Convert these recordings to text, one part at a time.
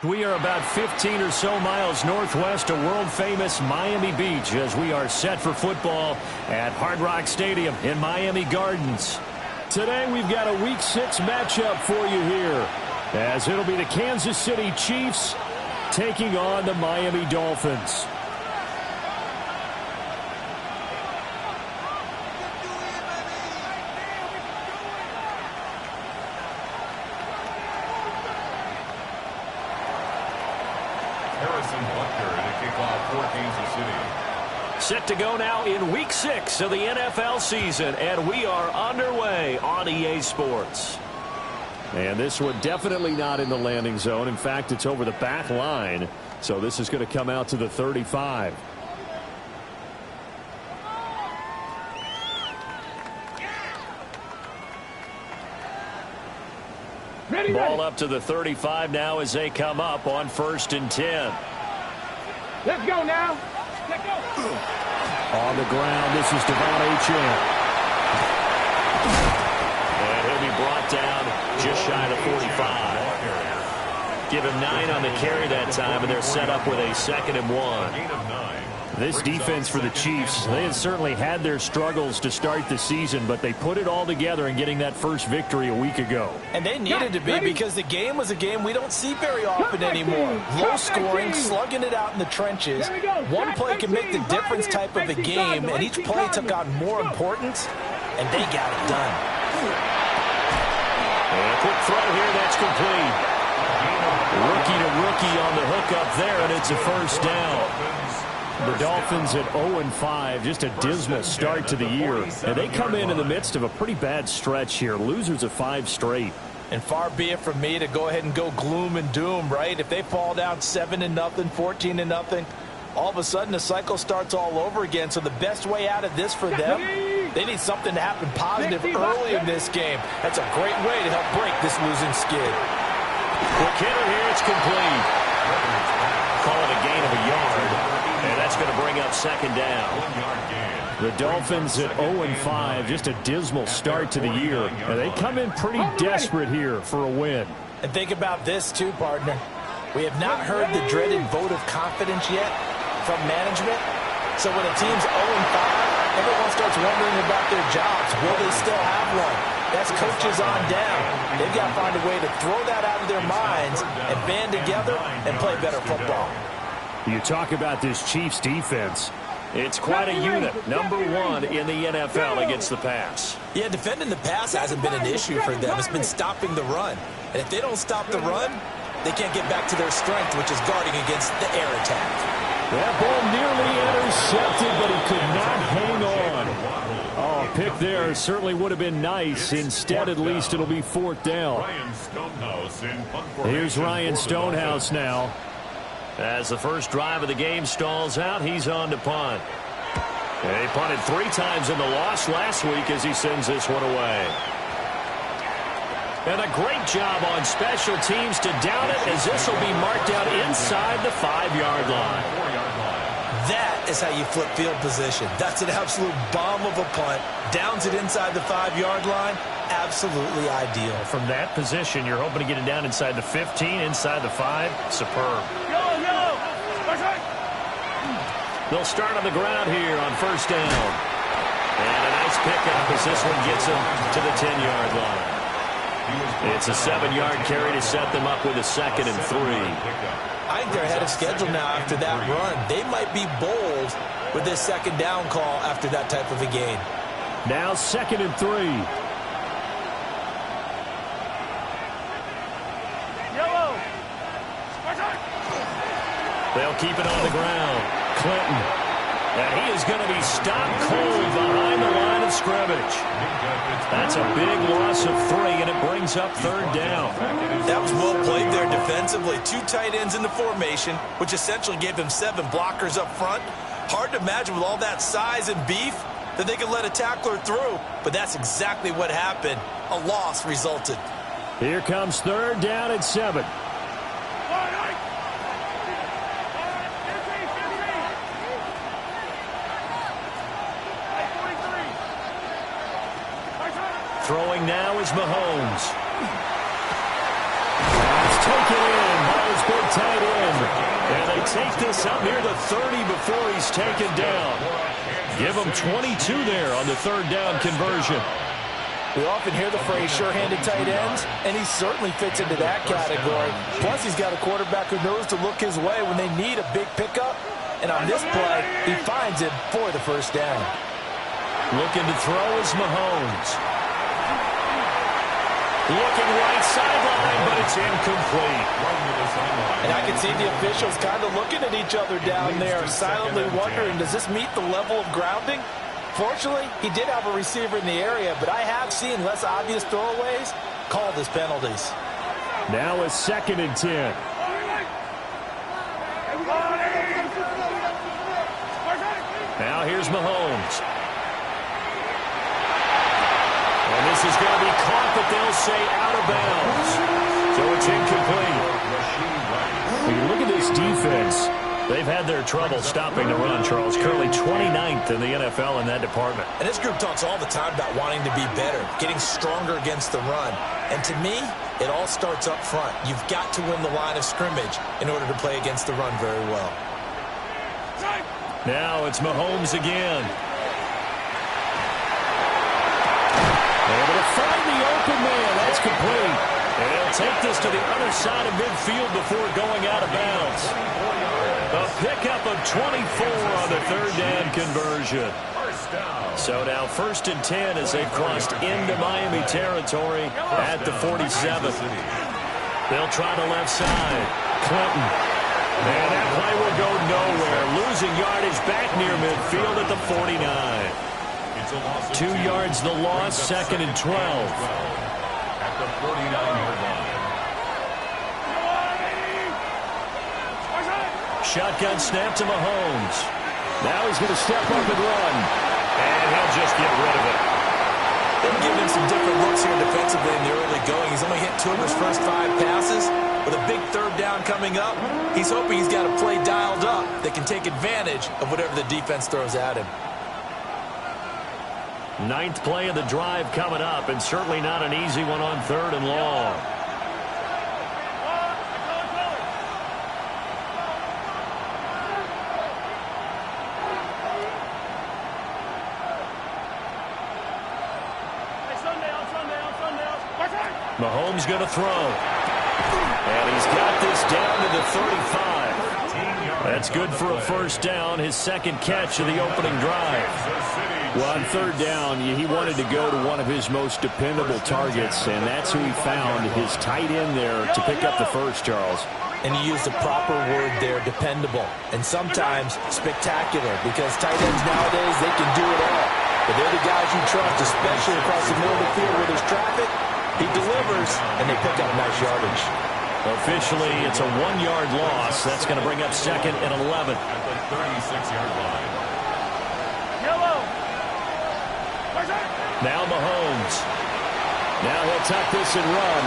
We are about 15 or so miles northwest of world-famous Miami Beach as we are set for football at Hard Rock Stadium in Miami Gardens. Today we've got a Week 6 matchup for you here, as it'll be the Kansas City Chiefs taking on the Miami Dolphins. Set to go now in Week 6 of the NFL season, and we are underway on EA Sports. And this one definitely not in the landing zone. In fact, it's over the back line, so this is going to come out to the 35. Ball up to the 35 now as they come up on 1st and 10. Let's go now. Let's go. On the ground, this is Devon Achane. And he'll be brought down just shy of the 45. Give him 9 on the carry that time, and they're set up with a 2nd and 1. This defense for the Chiefs, they had certainly had their struggles to start the season, but they put it all together in getting that first victory a week ago. And they needed to be, because the game was a game we don't see very often anymore. Low scoring, slugging it out in the trenches. One play can make the difference type of a game, and each play took on more importance, and they got it done. And a quick throw here, that's complete. Rookie to rookie on the hook up there, and it's a first down. The Dolphins at 0-5, just a dismal start to the year. And they come in the midst of a pretty bad stretch here. Losers of 5 straight. And far be it from me to go ahead and go gloom and doom, right? If they fall down 7-0, 14-0, all of a sudden the cycle starts all over again. So the best way out of this for them, they need something to happen positive early in this game. That's a great way to help break this losing skid. Quick hitter here, it's complete. Call it a gain of a yard. And that's going to bring up 2nd down. The Dolphins at 0-5, just a dismal start to the year. And they come in pretty desperate here for a win. And think about this too, partner. We have not heard the dreaded vote of confidence yet from management. So when a team's 0-5, everyone starts wondering about their jobs. Will they still have one? That's coaches on down. They've got to find a way to throw that out of their minds and band together and play better football. You talk about this Chiefs defense. It's quite a unit. #1 in the NFL against the pass. Yeah, defending the pass hasn't been an issue for them. It's been stopping the run. And if they don't stop the run, they can't get back to their strength, which is guarding against the air attack. That ball nearly intercepted, but he could not hang on. Oh, a pick there certainly would have been nice. Instead, at least, it'll be 4th down. Here's Ryan Stonehouse now. As the first drive of the game stalls out, he's on to punt. And he punted 3 times in the loss last week as he sends this one away. And a great job on special teams to down it, as this will be marked out inside the 5-yard line. That is how you flip field position. That's an absolute bomb of a punt. Downs it inside the 5-yard line. Absolutely ideal. From that position, you're hoping to get it down inside the 15, inside the 5. Superb. They'll start on the ground here on 1st down. And a nice pickup as this one gets them to the 10-yard line. It's a 7-yard carry to set them up with a 2nd and 3. I think they're ahead of schedule now after that run. They might be bold with this 2nd down call after that type of a gain. Now 2nd and 3. They'll keep it on the ground. Clinton. And he is going to be stopped cold behind the line of scrimmage. That's a big loss of 3, and it brings up 3rd down. That was well played there defensively. 2 tight ends in the formation, which essentially gave him 7 blockers up front. Hard to imagine with all that size and beef that they could let a tackler through, but that's exactly what happened. A loss resulted. Here comes 3rd down and 7. Throwing now is Mahomes. That's taken in by his big tight end. And they take this up near the 30 before he's taken down. Give him 22 there on the third down conversion. We often hear the phrase sure-handed tight ends, and he certainly fits into that category. Plus, he's got a quarterback who knows to look his way when they need a big pickup. And on this play, he finds it for the first down. Looking to throw is Mahomes. Looking right sideline, but it's incomplete. And I can see the officials kind of looking at each other down there, silently wondering, does this meet the level of grounding? Fortunately, he did have a receiver in the area, but I have seen less obvious throwaways called as penalties. Now a 2nd and 10. Now here's Mahomes. And this is going to be caught, but they'll say out of bounds. So it's incomplete. When you look at this defense, they've had their trouble stopping the run, Charles. Currently 29th in the NFL in that department. And this group talks all the time about wanting to be better, getting stronger against the run. And to me, it all starts up front. You've got to win the line of scrimmage in order to play against the run very well. Now it's Mahomes again. Able to find the open man. That's complete. And he'll take this to the other side of midfield before going out of bounds. A pickup of 24 on the third down conversion. So now 1st and 10 as they've crossed into Miami territory at the 47. They'll try the left side. Clinton. And that play will go nowhere. Losing yardage back near midfield at the 49. 2 yards the loss, 2nd and 12. At the 49-yard line. Shotgun snap to Mahomes. Now he's going to step up and run. And he'll just get rid of it. They've given him some different looks here defensively in the early going. He's only hit 2 of his first 5 passes. With a big third down coming up, he's hoping he's got a play dialed up that can take advantage of whatever the defense throws at him. 9th play of the drive coming up, and certainly not an easy one on 3rd and long. Mahomes going to throw. And he's got this down to the 35. That's good for a first down, his 2nd catch of the opening drive. Well, on 3rd down, he wanted to go to one of his most dependable targets, and that's who he found, his tight end there to pick up the first, Charles. And he used the proper word there, dependable, and sometimes spectacular, because tight ends nowadays, they can do it all. But they're the guys you trust, especially across the middle of the field where there's traffic. He delivers, and they pick up nice yardage. Officially, it's a 1-yard loss. That's going to bring up 2nd and 11. At the 36-yard line. Now Mahomes. Now he'll tuck this and run.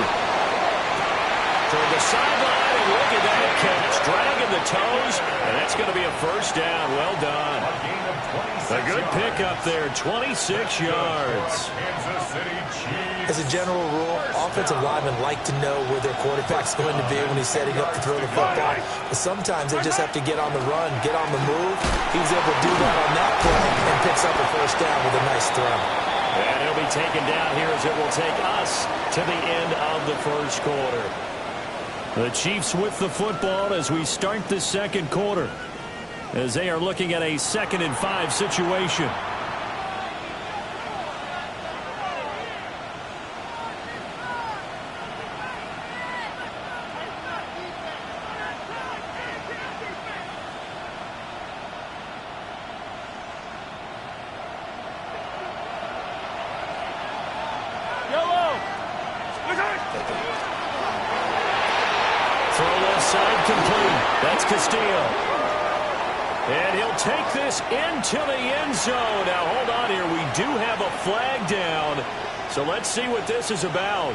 Toward the sideline, and look at that catch. Dragging the toes, and that's going to be a first down. Well done. A good pickup there, 26 yards. As a general rule, offensive linemen like to know where their quarterback's going to be when he's setting up to throw the football. But sometimes they just have to get on the run, get on the move. He was able to do that on that play and picks up a first down with a nice throw. And he'll be taken down here as it will take us to the end of the first quarter. The Chiefs with the football as we start the second quarter, as they are looking at a 2nd and 5 situation. That's Castillo. And he'll take this into the end zone. Now, hold on here. We do have a flag down. So let's see what this is about.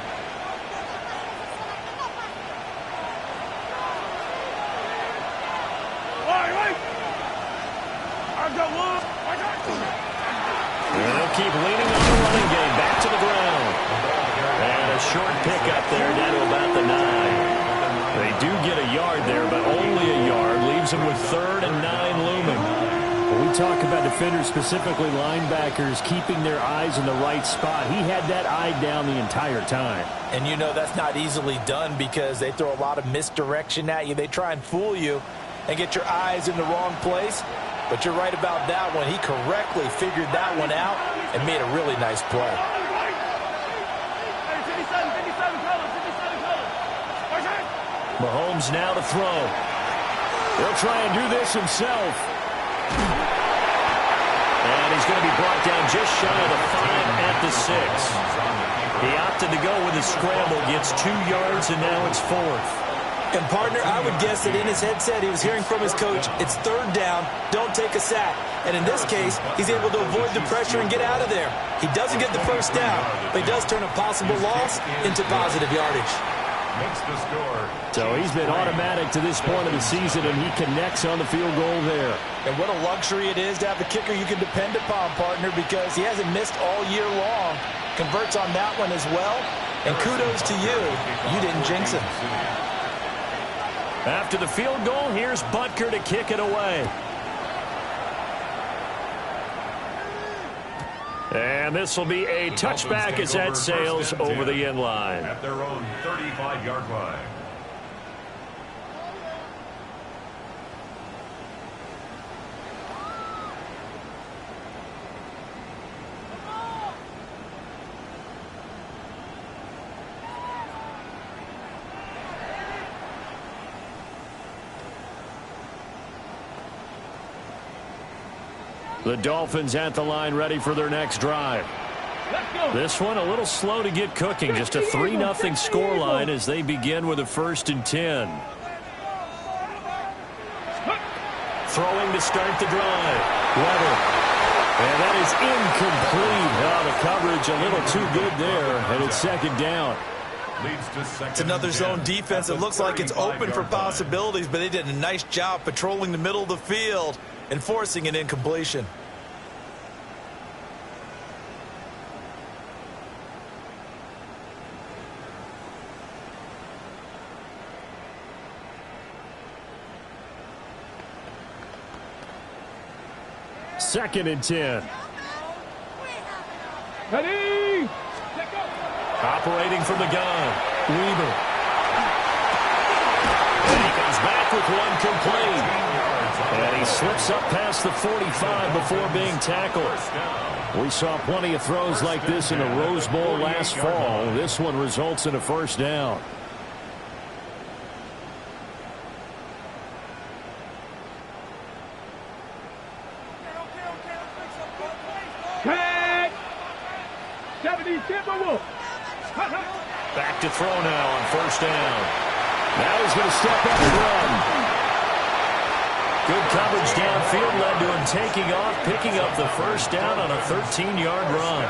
And they'll keep leaning on the running game. Back to the ground. And a short pickup there down to about the 9. They do get a yard there, but only a yard. Leaves them with 3rd and 9 looming. When we talk about defenders, specifically linebackers, keeping their eyes in the right spot, he had that eye down the entire time. And you know that's not easily done because they throw a lot of misdirection at you. They try and fool you and get your eyes in the wrong place. But you're right about that one. He correctly figured that one out and made a really nice play. Mahomes now to throw. He'll try and do this himself. And he's going to be brought down just shy of the 5 at the 6. He opted to go with a scramble, gets 2 yards, and now it's 4th. And, partner, I would guess that in his headset he was hearing from his coach, it's 3rd down, don't take a sack. And in this case, he's able to avoid the pressure and get out of there. He doesn't get the 1st down, but he does turn a possible loss into positive yardage. Makes the score. So he's been automatic to this point of the season, and he connects on the field goal there. And what a luxury it is to have a kicker you can depend upon, partner, because he hasn't missed all year long. Converts on that one as well. And kudos to you. You didn't jinx him. After the field goal, here's Butker to kick it away. And this will be a touchback as that sails over the end line. At their own 35-yard line. The Dolphins at the line, ready for their next drive. This one a little slow to get cooking. Just a 3-0 scoreline as they begin with a 1st and 10. Throwing to start the drive. Weber. And that is incomplete. Oh, the coverage a little too good there, and it's 2nd down. It's another zone defense. It looks like it's open for possibilities, but they did a nice job patrolling the middle of the field and forcing an incompletion. Second and 10. Ready? Operating from the gun. Weber. And he comes back with one complete. And he slips up past the 45 before being tackled. We saw plenty of throws like this in the Rose Bowl last fall. This one results in a 1st down. Back to throw now on 1st down. Now he's going to step up and run. Good coverage downfield led to him taking off, picking up the 1st down on a 13-yard run.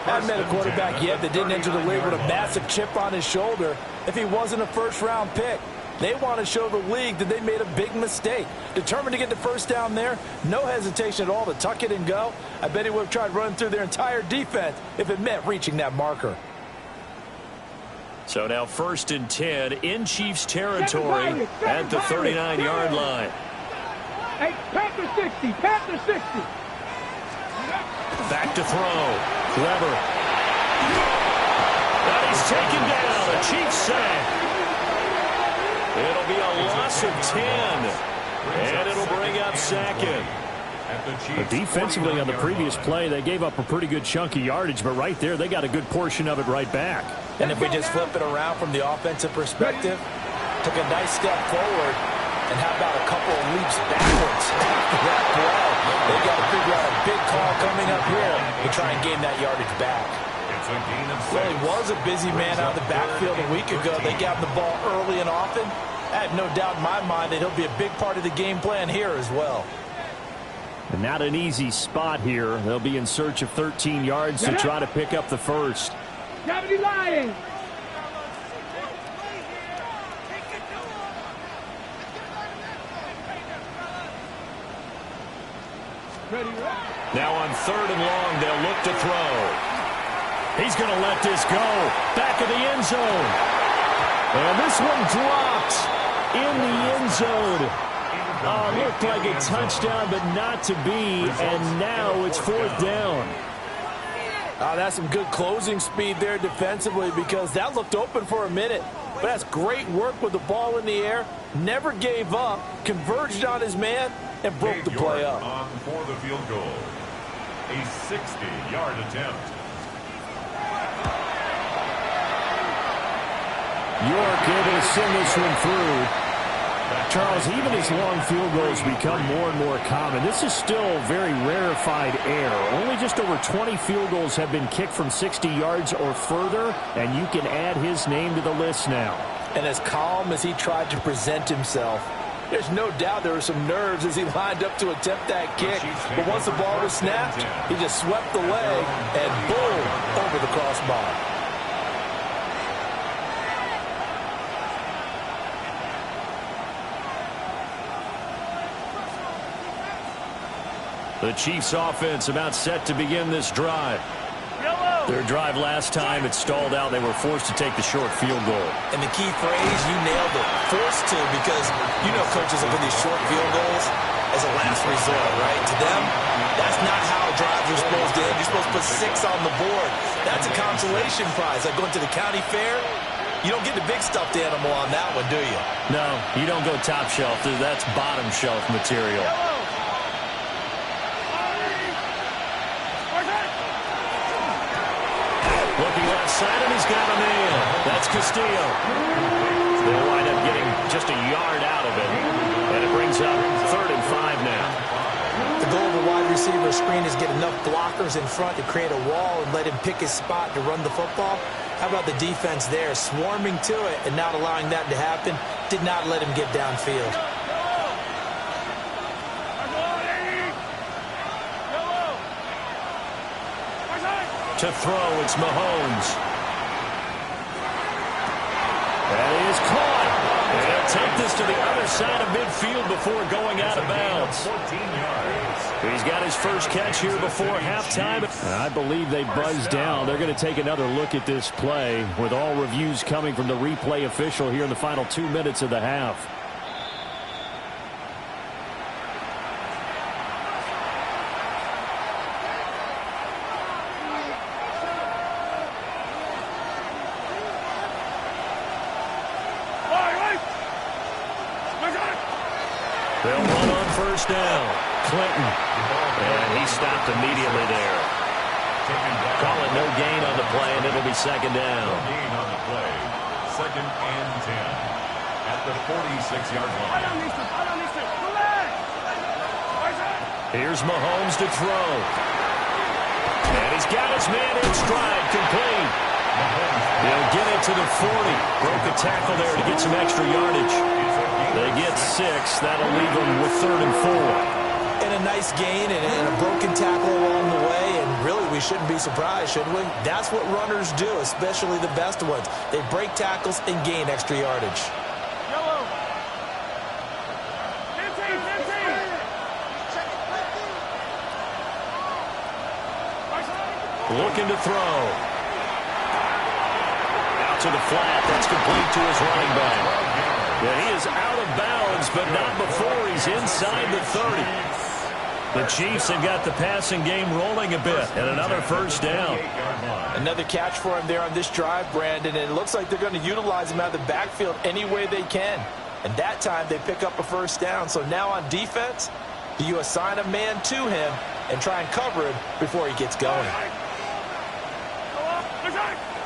Haven't met a quarterback yet that didn't enter the league with a massive chip on his shoulder if he wasn't a 1st-round pick. They want to show the league that they made a big mistake. Determined to get the 1st down there, no hesitation at all to tuck it and go. I bet he would have tried running through their entire defense if it meant reaching that marker. So now 1st and 10 in Chiefs territory at the 39-yard line. Hey, Panther 60, Panther 60. Back to throw. Weber. And he's taken down. A Chiefs sack. It'll be a loss of 10. And it'll bring up 2nd. Defensively on the previous play, they gave up a pretty good chunk of yardage, but right there, they got a good portion of it right back. And if we just flip it around from the offensive perspective, took a nice step forward, and how about a couple of leaps backwards after that play? They got to figure out a big call coming up here to try and gain that yardage back. Well, he was a busy man out of the backfield a week ago. They got the ball early and often. I have no doubt in my mind that he'll be a big part of the game plan here as well. And not an easy spot here. They'll be in search of 13 yards to try to pick up the 1st. Gravity Lions. Now on 3rd and long, they'll look to throw. He's going to let this go. Back of the end zone. And this one dropped in the end zone. Looked like a touchdown, but not to be. And now it's 4th down. That's some good closing speed there defensively, because that looked open for a minute. But that's great work with the ball in the air. Never gave up, converged on his man, and broke the play up. On for the field goal. A 60-yard attempt. York able to send this one through. Charles, even as long field goals become more and more common, this is still very rarefied air. Only just over 20 field goals have been kicked from 60 yards or further, and you can add his name to the list now. And as calm as he tried to present himself, there's no doubt there were some nerves as he lined up to attempt that kick. But once the ball was snapped, he just swept the leg and boom, over the crossbar. The Chiefs offense about set to begin this drive. Their drive last time, it stalled out. They were forced to take the short field goal. And the key phrase, you nailed it, forced to, because you know coaches will put these short field goals as a last resort, right? To them, that's not how drives are supposed to end. You're supposed to put 6 on the board. That's a consolation prize. Like going to the county fair, you don't get the big stuffed animal on that one, do you? No, you don't go top shelf. That's bottom shelf material. Looking left side, and he's got a man. That's Castillo. They'll wind up getting just a yard out of it. And it brings up 3rd and 5 now. The goal of a wide receiver screen is get enough blockers in front to create a wall and let him pick his spot to run the football. How about the defense there, swarming to it and not allowing that to happen? Did not let him get downfield. To throw, it's Mahomes. That is caught. And he'll take this to the other side of midfield before going out of bounds. 14 yards. He's got his first catch here before halftime. I believe they buzzed down. They're going to take another look at this play, with all reviews coming from the replay official here in the final 2 minutes of the half. They'll run on first down. Clinton. And he stopped immediately there. Call it no gain on the play, and it'll be 2nd down. No gain on the play. 2nd and 10. At the 46-yard line. Here's Mahomes to throw. And he's got his man in stride, complete. He'll get it to the 40. Broke a tackle there to get some extra yardage. They get 6. That'll leave them with 3rd and 4. And a nice gain and a broken tackle along the way. And really, we shouldn't be surprised, should we? That's what runners do, especially the best ones. They break tackles and gain extra yardage. Looking to throw. Out to the flat. That's complete to his running back. Yeah, he is out of bounds, but not before he's inside the 30. The Chiefs have got the passing game rolling a bit, and another first down. Another catch for him there on this drive, Brandon, and it looks like they're going to utilize him out of the backfield any way they can. And that time they pick up a first down. So now on defense, do you assign a man to him and try and cover him before he gets going?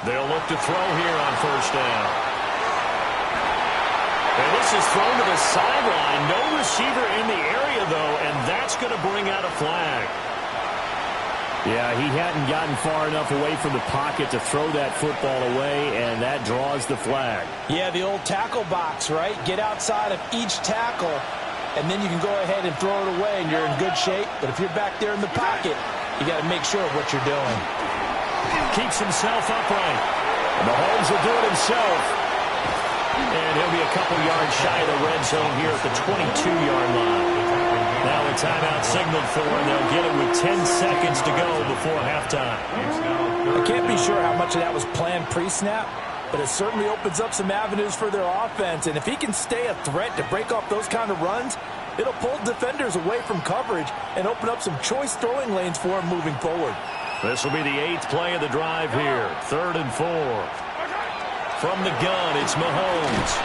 They'll look to throw here on first down. And this is thrown to the sideline. No receiver in the area, though, and that's going to bring out a flag. Yeah, he hadn't gotten far enough away from the pocket to throw that football away, and that draws the flag. Yeah, the old tackle box, right? Get outside of each tackle, and then you can go ahead and throw it away, and you're in good shape. But if you're back there in the pocket, you got to make sure of what you're doing. Keeps himself upright. Mahomes will do it himself. And he'll be a couple yards shy of the red zone here at the 22-yard line. Now a timeout signaled for, and they'll get it with 10 seconds to go before halftime. I can't be sure how much of that was planned pre-snap, but it certainly opens up some avenues for their offense. And if he can stay a threat to break off those kind of runs, it'll pull defenders away from coverage and open up some choice throwing lanes for him moving forward. This will be the 8th play of the drive here. 3rd and 4. From the gun, it's Mahomes.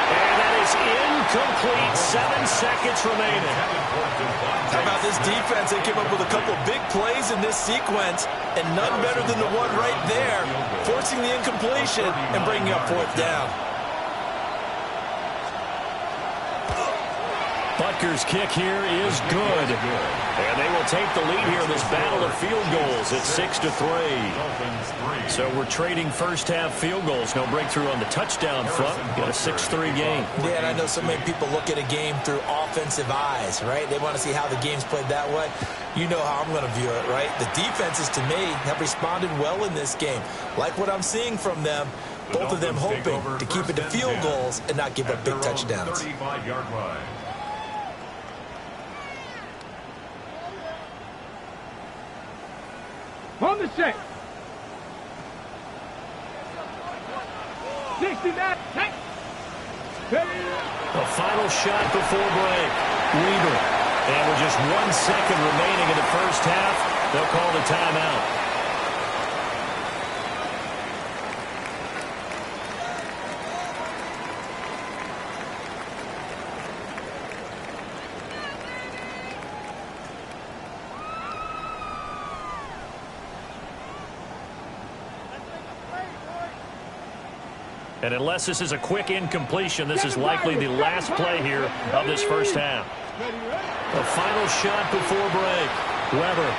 And that is incomplete. 7 seconds remaining. How about this defense? They came up with a couple of big plays in this sequence, and none better than the one right there, forcing the incompletion and bringing up 4th down. Butker's kick here is good. And they will take the lead here in this battle of field goals at 6-3. So we're trading first-half field goals. No breakthrough on the touchdown front. Got a 6-3 game. Yeah, and I know so many people look at a game through offensive eyes, right? They want to see how the game's played that way. You know how I'm going to view it, right? The defenses, to me, have responded well in this game. Like what I'm seeing from them, both of them hoping to keep it to field goals and not give up big touchdowns. 35-yard line. On the set. 69. Take. The final shot before break. Weaver. And with just 1 second remaining in the first half, they'll call the timeout. And unless this is a quick incompletion, this is likely the last play here of this first half. The final shot before break. Weber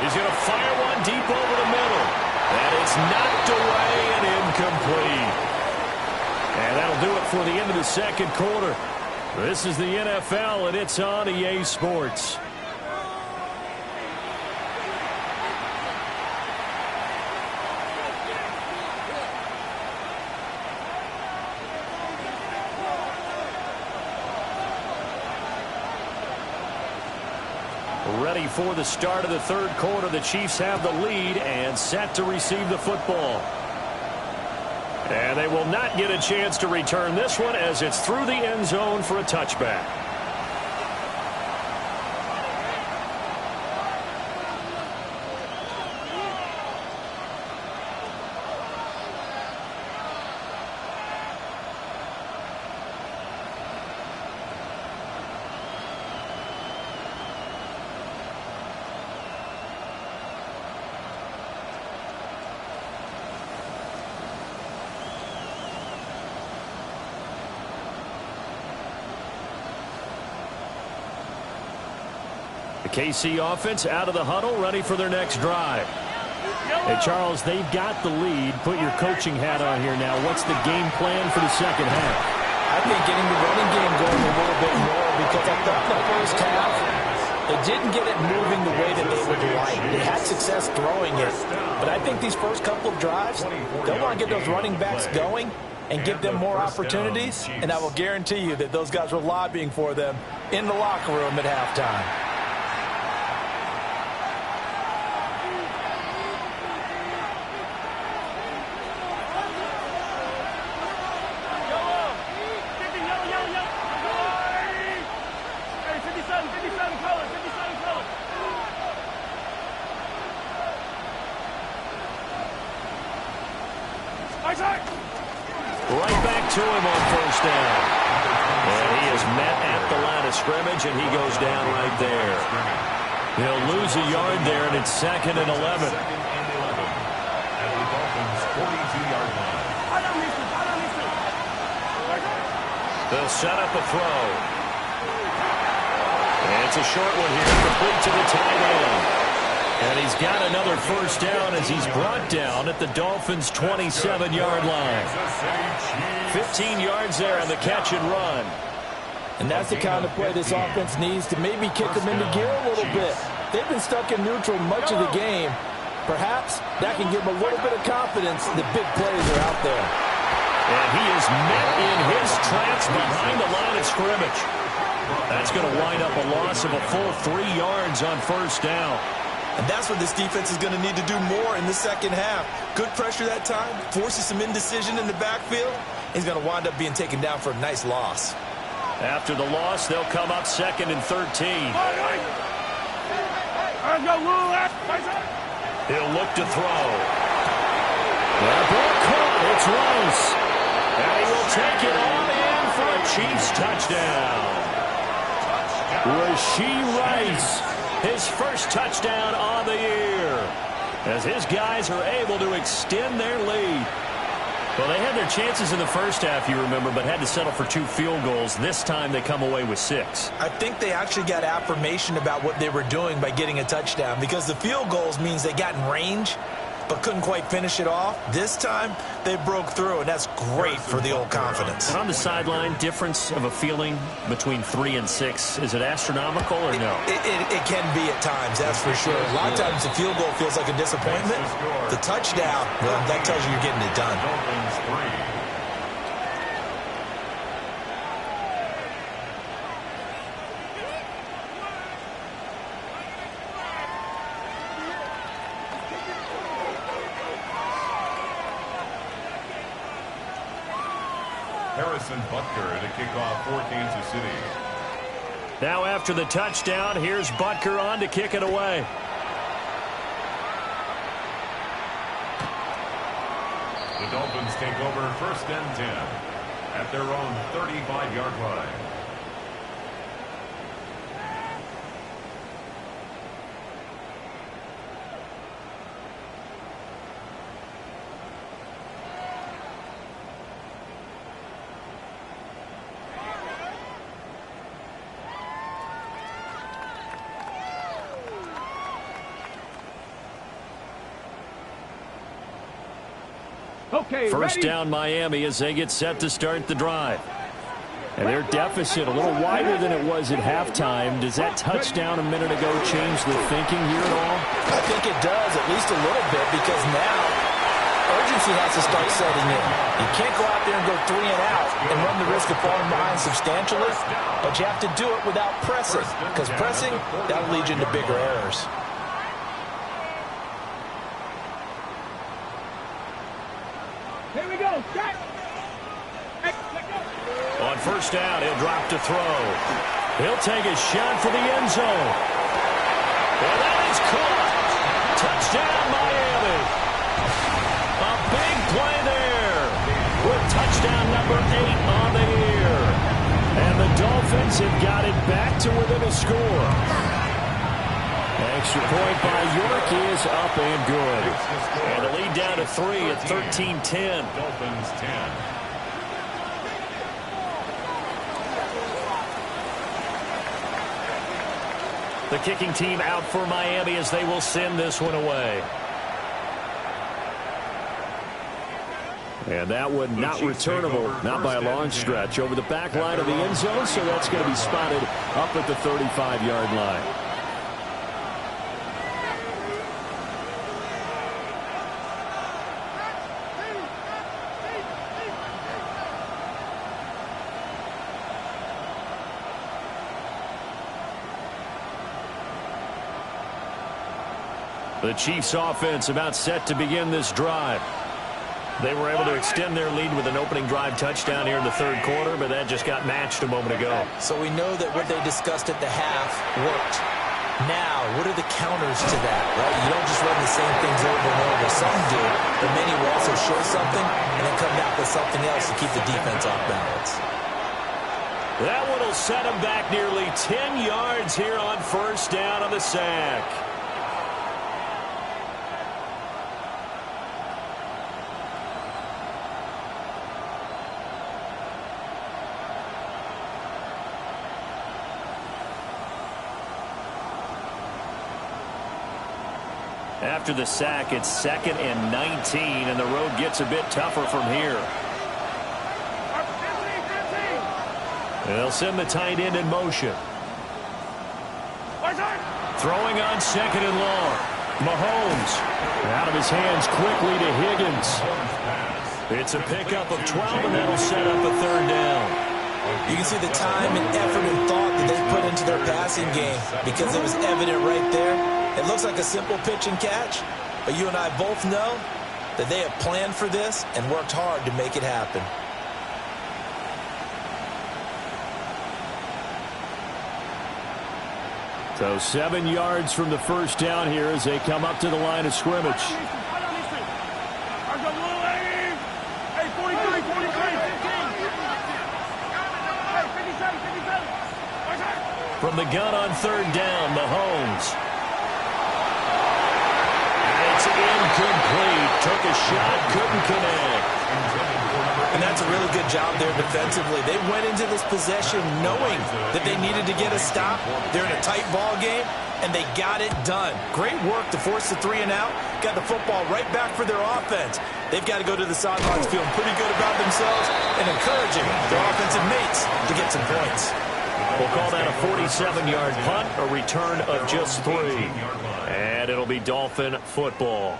is going to fire one deep over the middle. And it's knocked away and incomplete. And that'll do it for the end of the second quarter. This is the NFL, and it's on EA Sports. Ready for the start of the third quarter. The Chiefs have the lead and set to receive the football. And they will not get a chance to return this one as it's through the end zone for a touchback. The KC offense out of the huddle, ready for their next drive. Hey, Charles, they've got the lead. Put your coaching hat on here now. What's the game plan for the second half? I think getting the running game going a little bit more, because I thought the first half, they didn't get it moving the way that they would like. They had success throwing it. But I think these first couple of drives, they'll want to get those running backs going and give them more opportunities. And I will guarantee you that those guys were lobbying for them in the locker room at halftime. Right back to him on first down. And he is met at the line of scrimmage, and he goes down right there. He'll lose a yard there, and it's 2nd and 11. At the Dolphins' 42-yard line. They'll set up a throw. And it's a short one here, complete to the tight end. And he's got another first down as he's brought down at the Dolphins' 27-yard line. 15 yards there on the catch and run. And that's the kind of play this offense needs to maybe kick them into gear a little bit. They've been stuck in neutral much of the game. Perhaps that can give them a little bit of confidence that big plays are out there. And he is met in his tracks behind the line of scrimmage. That's going to wind up a loss of a full 3 yards on first down. And that's what this defense is going to need to do more in the second half. Good pressure that time, forces some indecision in the backfield. He's going to wind up being taken down for a nice loss. After the loss, they'll come up 2nd and 13. He'll look to throw. The ball caught. It's Rice. And he will take it on in for a Chiefs touchdown. Rashee Rice, his first touchdown on the year, as his guys are able to extend their lead. Well, they had their chances in the first half, you remember, but had to settle for 2 field goals. This time they come away with 6. I think they actually got affirmation about what they were doing by getting a touchdown, because the field goals means they got in range but couldn't quite finish it off. This time they broke through, and that's great for the old confidence. And on the sideline, difference of a feeling between 3 and 6, is it astronomical or no? It can be at times, that's for sure. A lot of times the field goal feels like a disappointment. The touchdown, well, that tells you you're getting it done. Dolphins 3. Harrison Butker to kick off for Kansas City. Now after the touchdown, here's Butker on to kick it away. The Dolphins take over 1st and 10 at their own 35-yard line. Okay, First ready? down Miami as they get set to start the drive. And their deficit a little wider than it was at halftime. Does that touchdown a minute ago change the thinking here at all? I think it does, at least a little bit, because now urgency has to start setting in. You can't go out there and go 3 and out and run the risk of falling behind substantially, but you have to do it without pressing, because pressing, that'll lead you into bigger errors. Here we go. Set. On first down, he'll drop to throw. He'll take a shot for the end zone. Well, that is caught. Touchdown, Miami. A big play there with touchdown number 8 on the year. And the Dolphins have got it back to within a score. Extra point by York is up and good. And the lead down to 3 at 13-10. Dolphins 10. The kicking team out for Miami as they will send this one away. And that one not returnable, not by a long stretch, over the back line of the end zone, so that's going to be spotted up at the 35-yard line. The Chiefs offense about set to begin this drive. They were able to extend their lead with an opening drive touchdown here in the third quarter, but that just got matched a moment ago. So we know that what they discussed at the half worked. Now, what are the counters to that, right? You don't just run the same things over and over. Some do, but many will also show something and then come back with something else to keep the defense off balance. That one will set him back nearly 10 yards here on first down on the sack. After the sack, it's 2nd and 19, and the road gets a bit tougher from here. They'll send the tight end in motion. Throwing on 2nd and long. Mahomes out of his hands quickly to Higgins. It's a pickup of 12, and that'll set up a third down. You can see the time and effort and thought that they put into their passing game because it was evident right there. It looks like a simple pitch and catch, but you and I both know that they have planned for this and worked hard to make it happen. So 7 yards from the first down here as they come up to the line of scrimmage. From the gun on third down, Mahomes. It's incomplete. Took a shot, couldn't connect. And that's a really good job there defensively. They went into this possession knowing that they needed to get a stop. They're in a tight ball game, and they got it done. Great work to force the 3 and out. Got the football right back for their offense. They've got to go to the sidelines feeling pretty good about themselves and encouraging their offensive mates to get some points. We'll call that a 47-yard punt, a return of just 3. And it'll be Dolphin football.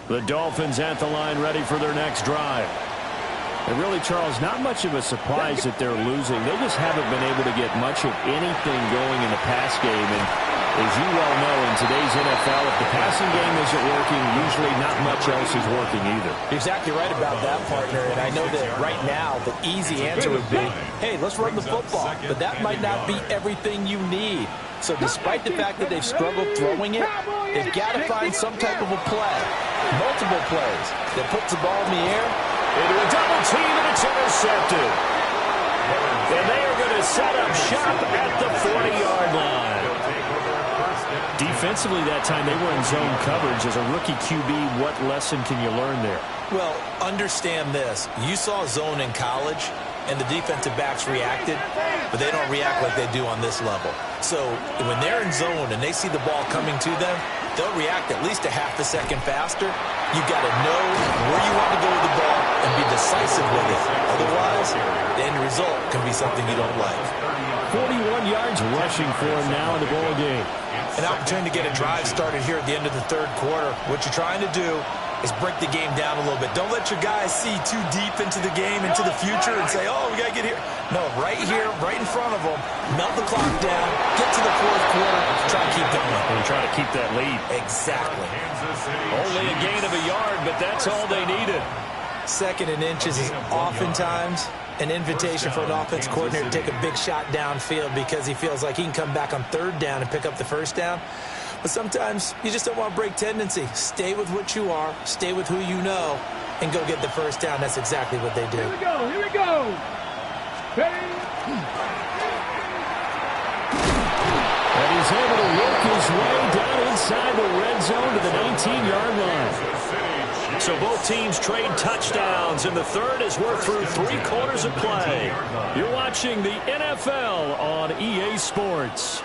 The Dolphins at the line ready for their next drive. And really, Charles, not much of a surprise that they're losing. They just haven't been able to get much of anything going in the pass game. And as you well know, in today's NFL, if the passing game isn't working, usually not much else is working either. You're exactly right about that, partner. And I know that right now the easy answer would be, hey, let's run the football. But that might not be everything you need. So despite the fact that they've struggled throwing it, they've got to find some type of a play, multiple plays, that puts the ball in the air. Into a double team, and it's intercepted. And they are going to set up shop at the 40-yard line. Defensively that time, they were in zone coverage. As a rookie QB, what lesson can you learn there? Well, understand this. You saw zone in college, and the defensive backs reacted, but they don't react like they do on this level. So when they're in zone and they see the ball coming to them, they'll react at least a half a second faster. You've got to know where you want to go with the ball and be decisive with it. Otherwise, the end result can be something you don't like. 41 yards rushing for him now in the ball game. An opportunity to get a drive started here at the end of the third quarter. What you're trying to do is break the game down a little bit. Don't let your guys see too deep into the game, into the future, and say, oh, we got to get here. No, right here, right in front of them, melt the clock down, get to the fourth quarter, try to keep going. And try to keep that lead. Exactly. Only a gain of a yard, but that's all they needed. Second and inches is oftentimes an invitation for an offense coordinator to take a big shot downfield because he feels like he can come back on third down and pick up the first down. But sometimes you just don't want to break tendency. Stay with what you are, stay with who you know, and go get the first down. That's exactly what they do. Here we go, here we go. And he's able to work his way down inside the red zone to the 19-yard line. So both teams trade touchdowns, and the third as we're through 3 quarters of play. You're watching the NFL on EA Sports.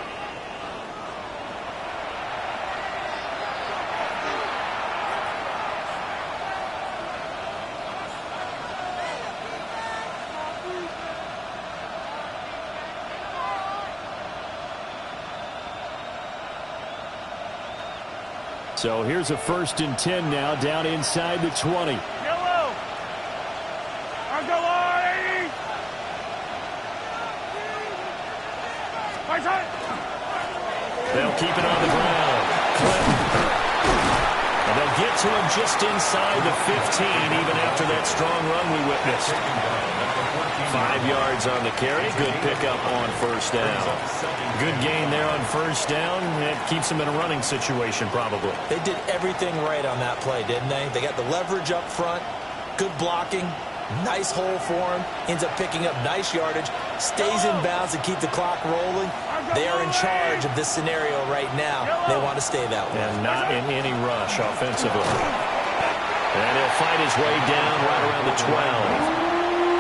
So here's a 1st and 10 now, down inside the 20. Yellow. On the line. They'll keep it on the ground. Clinton. And they'll get to him just inside the 15, even after that strong run we witnessed. 5 yards on the carry. Good pickup on first down. Good gain there on first down. It keeps them in a running situation, probably. They did everything right on that play, didn't they? They got the leverage up front, good blocking, nice hole for him, ends up picking up nice yardage, stays in bounds to keep the clock rolling. They are in charge of this scenario right now. They want to stay that way. And not in any rush offensively. And he'll fight his way down right around the 12.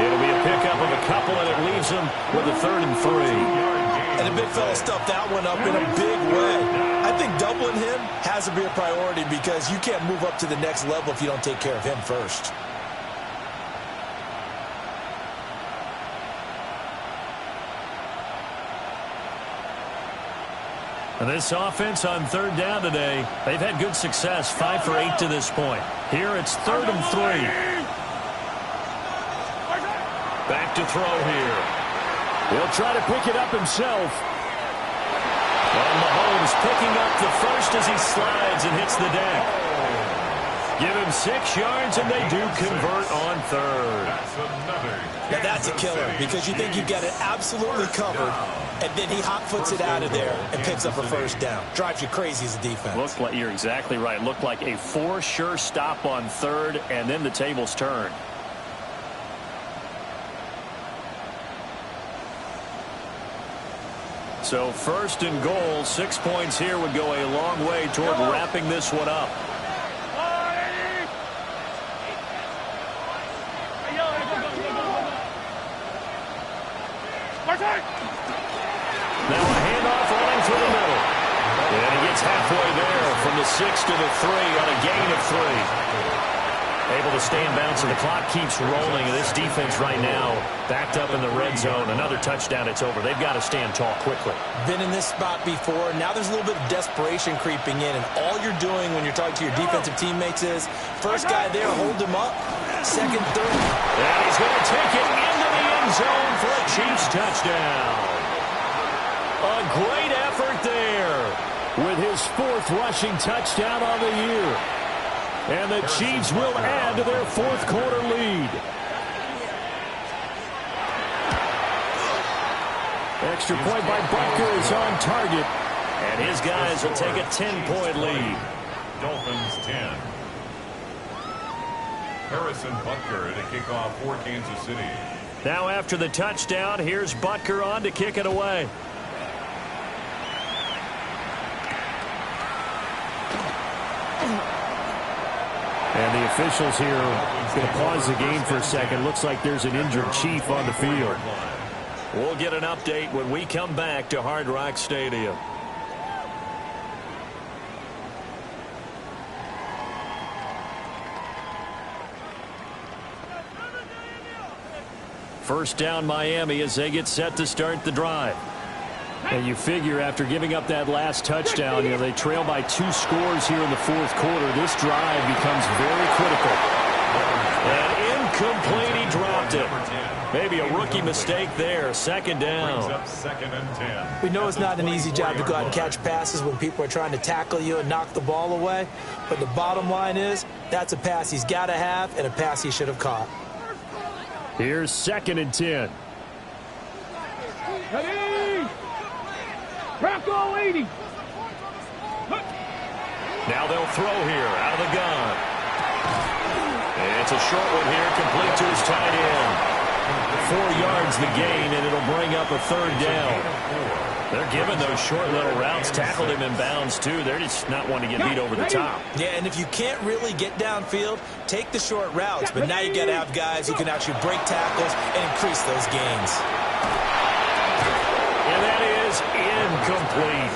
It'll be a pickup of a couple, and it leaves him with a 3rd and 3. And the big fella stuffed that one up in a big way. I think doubling him has to be a priority because you can't move up to the next level if you don't take care of him first. And this offense on 3rd down today, they've had good success, 5 for 8 to this point. Here it's 3rd and 3. back to throw here. He'll try to pick it up himself. And Mahomes picking up the first as he slides and hits the deck. Give him 6 yards, and they do convert on third. Now that's a killer because you think you've got it absolutely covered, and then he hot-foots it out of there and picks up a first down. Drives you crazy as a defense. Looks like you're exactly right. Looked like a for-sure stop on third, and then the tables turned. So first and goal, 6 points here would go a long way toward wrapping this one up. Now a handoff running through the middle. And he gets halfway there from the 6 to the 3 on a gain of 3. Able to stay in bounds, and the clock keeps rolling. And this defense right now backed up in the red zone. Another touchdown, it's over. They've got to stand tall quickly. Been in this spot before. Now there's a little bit of desperation creeping in. And all you're doing when you're talking to your defensive teammates is, first guy there, hold him up. Second, third. And he's going to take it into the end zone for a Chiefs touchdown. A great effort there with his 4th rushing touchdown on the year. And the Chiefs will add to their 4th quarter lead. Extra point by Butker is on target. And his guys will take a 10-point lead. Dolphins 10. Harrison Butker to kick off for Kansas City. Now after the touchdown, here's Butker on to kick it away. And the officials here are going to pause the game for a second. Looks like there's an injured Chief on the field. We'll get an update when we come back to Hard Rock Stadium. First down Miami as they get set to start the drive. And you figure after giving up that last touchdown, they trail by 2 scores here in the 4th quarter. This drive becomes very critical. And incomplete, he dropped it. Maybe a rookie mistake there. Second down. Second and 10. We know it's not an easy job to go out and catch passes when people are trying to tackle you and knock the ball away. But the bottom line is, that's a pass he's got to have and a pass he should have caught. Here's 2nd and 10. Ready? Bronco 80. Now they'll throw here out of the gun. And it's a short one here, complete to his tight end. 4 yards the gain, and it'll bring up a 3rd down. They're giving those short little routes. Tackled him in bounds, too. They're just not wanting to get beat over the top. Yeah, and if you can't really get downfield, take the short routes. But now you got to have guys who can actually break tackles and increase those gains. And that is incomplete.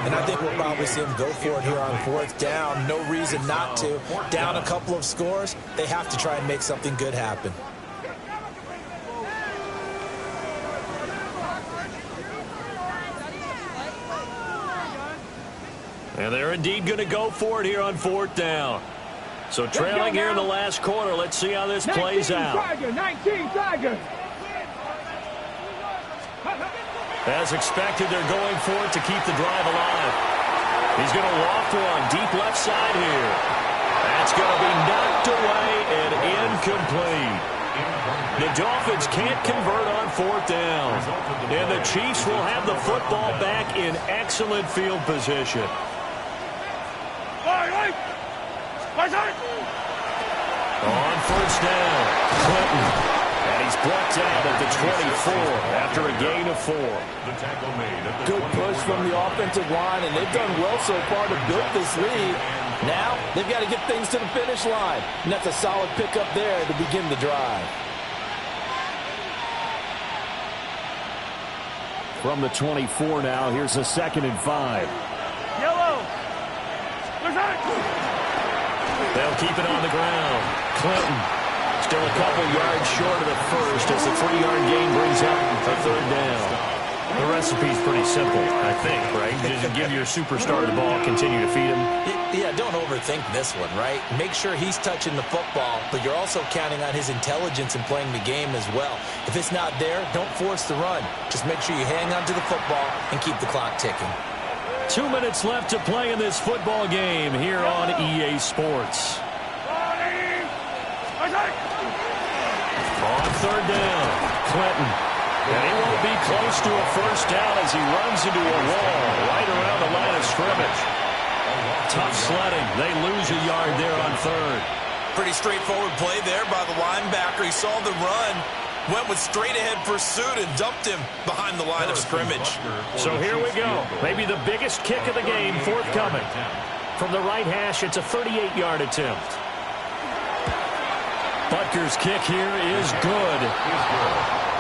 And I think we'll probably see him go for it here on 4th down. No reason not to. Down a couple of scores, they have to try and make something good happen. And they're indeed going to go for it here on 4th down. So trailing here in the last quarter. Let's see how this plays out. 19 Tiger. As expected, they're going for it to keep the drive alive. He's going to loft one deep left side here. That's going to be knocked away and incomplete. The Dolphins can't convert on 4th down. And the Chiefs will have the football back in excellent field position. On 1st down, Clinton. And he's blocked out at the 24 after a gain of 4. Good push from the offensive line, and they've done well so far to build this lead. Now they've got to get things to the finish line. And that's a solid pickup there to begin the drive. From the 24 now, here's a 2nd and 5. Yellow. They'll keep it on the ground. Clinton still a couple yards short of the first as the 3-yard gain brings up a 3rd down. The rest recipe's pretty simple, I think, right? Just give your superstar the ball, continue to feed him. Yeah, don't overthink this one, right? Make sure he's touching the football, but you're also counting on his intelligence in playing the game as well. If it's not there, don't force the run. Just make sure you hang on to the football and keep the clock ticking. 2 minutes left to play in this football game here on EA Sports. On third down, Clinton. And he won't be close to a first down as he runs into a wall right around the line of scrimmage. Tough sledding. They lose a yard there on third. Pretty straightforward play there by the linebacker. He saw the run, went with straight-ahead pursuit, and dumped him behind the line of scrimmage. So here we go. Maybe the biggest kick of the game forthcoming. From the right hash, it's a 38-yard attempt. Butker's kick here is good.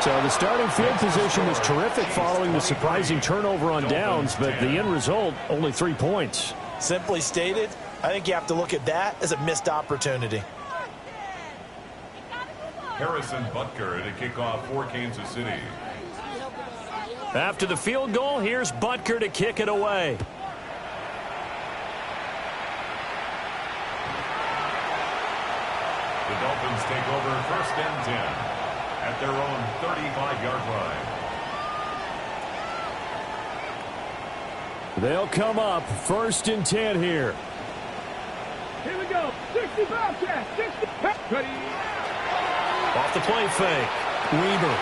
So the starting field position was terrific following the surprising turnover on downs, but the end result, only 3 points. Simply stated, I think you have to look at that as a missed opportunity. Harrison Butker to kick off for Kansas City. After the field goal, here's Butker to kick it away. The Dolphins take over first and 10 at their own 35-yard line. They'll come up first and 10 here. Here we go. 65 catch. 60. Off the play fake. Weaver.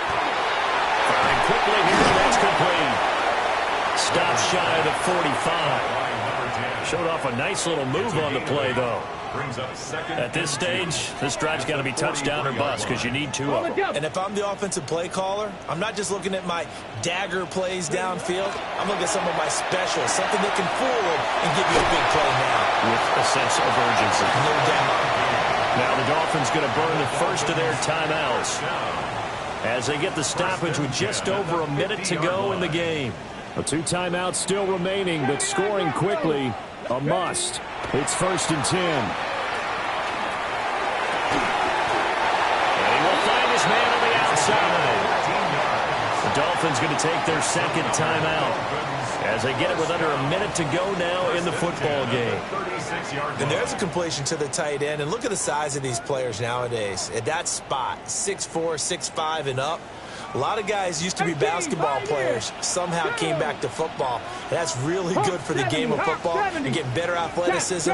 Firing quickly here. That's complete. Stop shy of the 45. Showed off a nice little move on the play, though. At this stage, this drive's got to be touchdown or bust because you need 2 of them. And if I'm the offensive play caller, I'm not just looking at my dagger plays downfield. I'm looking at some of my specials, something that can fool them and give you a big play now. With a sense of urgency. No doubt. Now the Dolphins going to burn the first of their timeouts as they get the stoppage with just over a minute to go in the game. 2 timeouts still remaining, but scoring quickly, a must. It's first and 10. And he will find his man on the outside. The Dolphins going to take their second timeout as they get it with under a minute to go now in the football game. And there's a completion to the tight end. And look at the size of these players nowadays. At that spot, 6'4", 6'5", and up. A lot of guys used to be basketball players, somehow came back to football. That's really good for the game of football. You get better athleticism,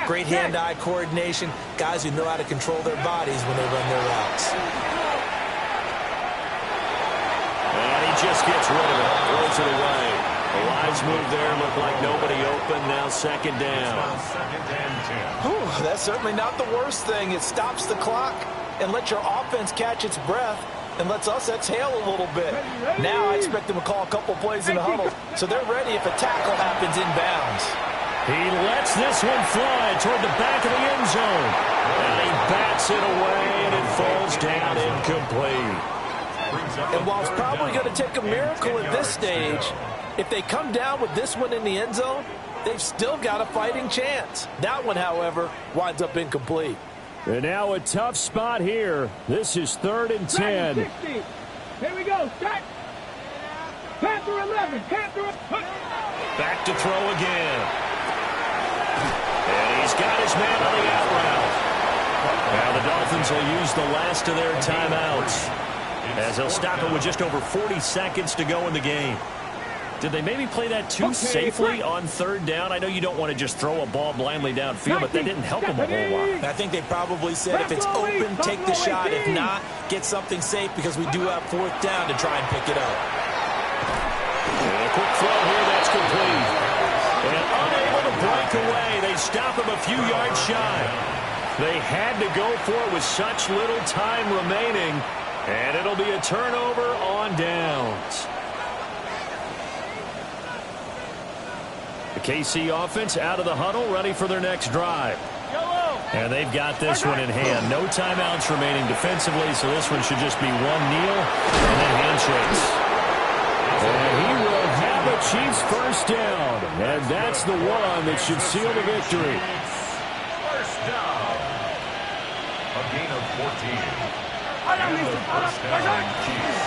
great hand-eye coordination, guys who know how to control their bodies when they run their routes. And he just gets rid of it, throws it away. The wise move there, looked like nobody open, now second down. Whew, that's certainly not the worst thing. It stops the clock and lets your offense catch its breath and lets us exhale a little bit. Now I expect them to call a couple plays in the huddle, so they're ready if a tackle happens inbounds. He lets this one fly toward the back of the end zone. And he bats it away, and it falls down incomplete. And while it's probably going to take a miracle at this stage, if they come down with this one in the end zone, they've still got a fighting chance. That one, however, winds up incomplete. And now a tough spot here. This is third and 10. Here we go. Start. Panther 11. Panther. Back to throw again. And he's got his man on the out route. Now the Dolphins will use the last of their timeouts as they'll stop it with just over 40 seconds to go in the game. Did they maybe play that too safely on third down? I know you don't want to just throw a ball blindly downfield, but that didn't help them a whole lot. I think they probably said if it's open, take the shot. If not, get something safe because we do have fourth down to try and pick it up. And a quick throw here, that's complete. And unable to break away, they stop him a few yards shy. They had to go for it with such little time remaining, and it'll be a turnover on downs. The KC offense out of the huddle, ready for their next drive. And they've got this one in hand. No timeouts remaining defensively, so this one should just be one kneel and then handshakes. And he will have the Chiefs first down. And that's the one that should seal the victory. First down. A gain of 14. And the first down, Chiefs.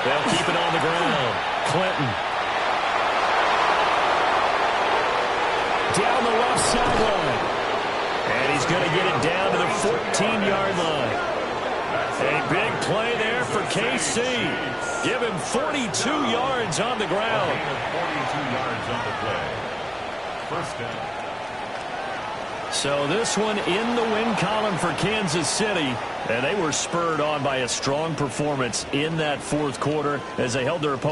They'll keep it on the ground. Clinton. Down the left sideline. And he's going to get it down to the 14-yard line. A big play there for KC. Give him 42 yards on the ground. 42 yards on the play. First down. So this one in the win column for Kansas City. And they were spurred on by a strong performance in that fourth quarter as they held their opponent